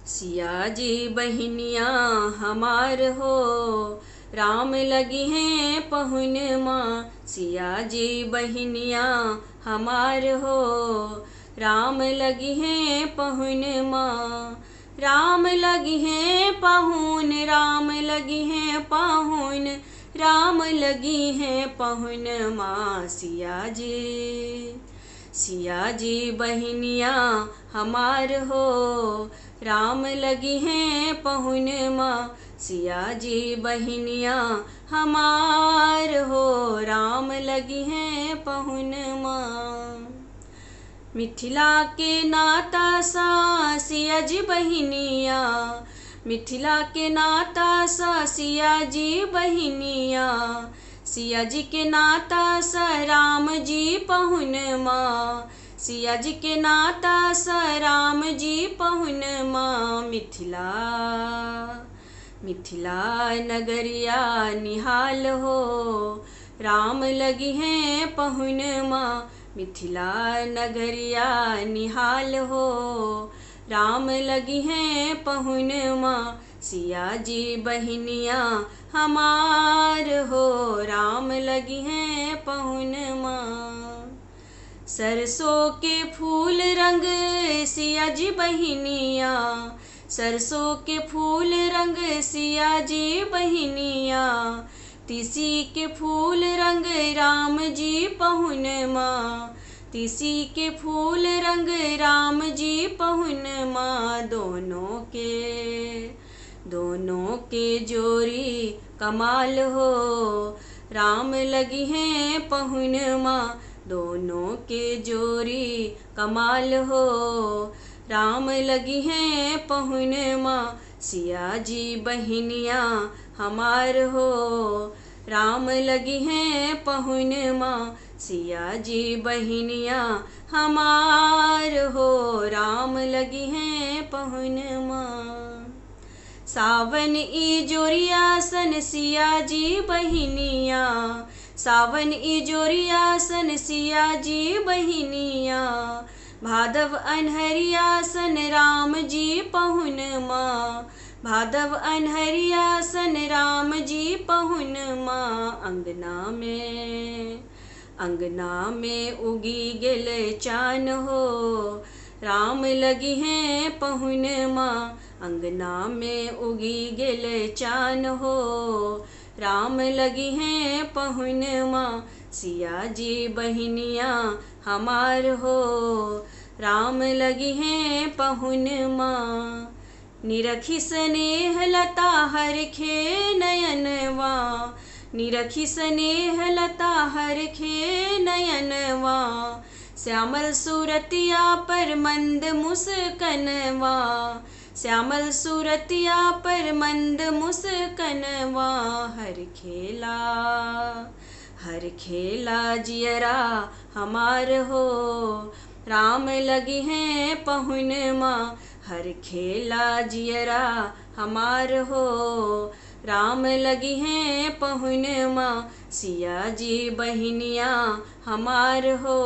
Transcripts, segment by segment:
सिया जी बहनिया हमार हो, राम लगी हैं पहुन माँ। सिया जी बहनिया हमार हो, राम लगी हैं पहुन माँ। राम लगी हैं पहुन, राम लगी हैं पहुन, राम लगी हैं पहुन माँ। सिया जी बहनिया हमार हो, राम लगी हैं पहुन माँ। सिया जी बहनिया हमार हो, राम लगी हैं पहुन माँ। मिथिला के नाता सा सिया जी बहनिया, मिथिला के नाता सा सिया जी बहनिया। सिया जी के नाता सा राम जी पहुन माँ। सिया जी के नाता सा राम जी पहुन माँ। मिथिला नगरिया निहाल हो, राम लगी हैं पहुन माँ। मिथिला नगरिया निहाल हो, राम लगी हैं पहुन माँ। सिया जी बहनिया हमार हो, राम लगी हैं पहुन माँ। सरसों के फूल रंग सिया जी बहनिया, सरसों के फूल रंग सिया जी बहनिया। तिसी के फूल रंग राम जी पहुन माँ। तिसी के फूल रंग राम जी पहुन माँ। दोनों के जोरी कमाल हो, राम लगी हैं पहुन माँ। दोनों के जोरी कमाल हो, राम लगी हैं पहुन माँ। सिया जी बहनिया हमार हो, राम लगी हैं पहुन माँ। सिया जी बहनिया हमार हो, राम लगी हैं पहुन माँ। सावन ई जोरिया सन सिया जी बहनिया, सावन ई जोरिया सन सिया जी बहनिया। भादव अनहरिया सन राम जी पहुन माँ। भादव अनहरिया सन राम जी पहुन माँ। अंगना में उगी गेल चान हो, राम लगी हैं पहुन माँ। अंगना में उगी गेल चान हो, राम लगी हैं पहुन माँ। सिया जी बहनिया हमार हो, राम लगी हैं पहुन माँ। निरखी स्नेह लता हरखे नयनवा, निरखी स्नेह लता हरखे नयनवा। श्यामल सूरतिया पर मंद मुस्कनवा, श्यामल सूरतिया पर मंद मुस्कनवा। हर खेला जियरा हमार हो, राम लगी हैं पहुन माँ। हर खेला जियरा हमार हो, राम लगी हैं पहुन माँ। सिया जी बहनिया हमार हो,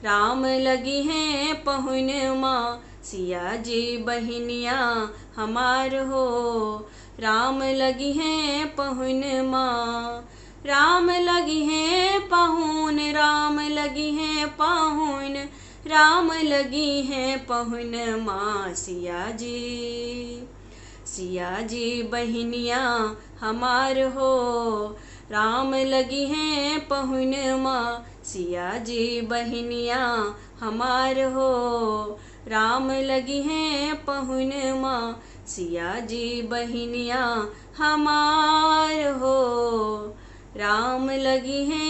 राम लगी हैं पहुन माँ। सिया जी बहनिया हमार हो, राम लगी हैं पहुन माँ। राम लगी हैं पहुन, राम लगी हैं पहुन, राम लगी हैं पहुन माँ। सिया जी बहनिया हमार हो, राम लगी हैं पहुन माँ। सिया जी बहनिया हमार हो, राम लगी हैं पहुन माँ। सिया जी बहनिया हमार हो, राम लगी हैं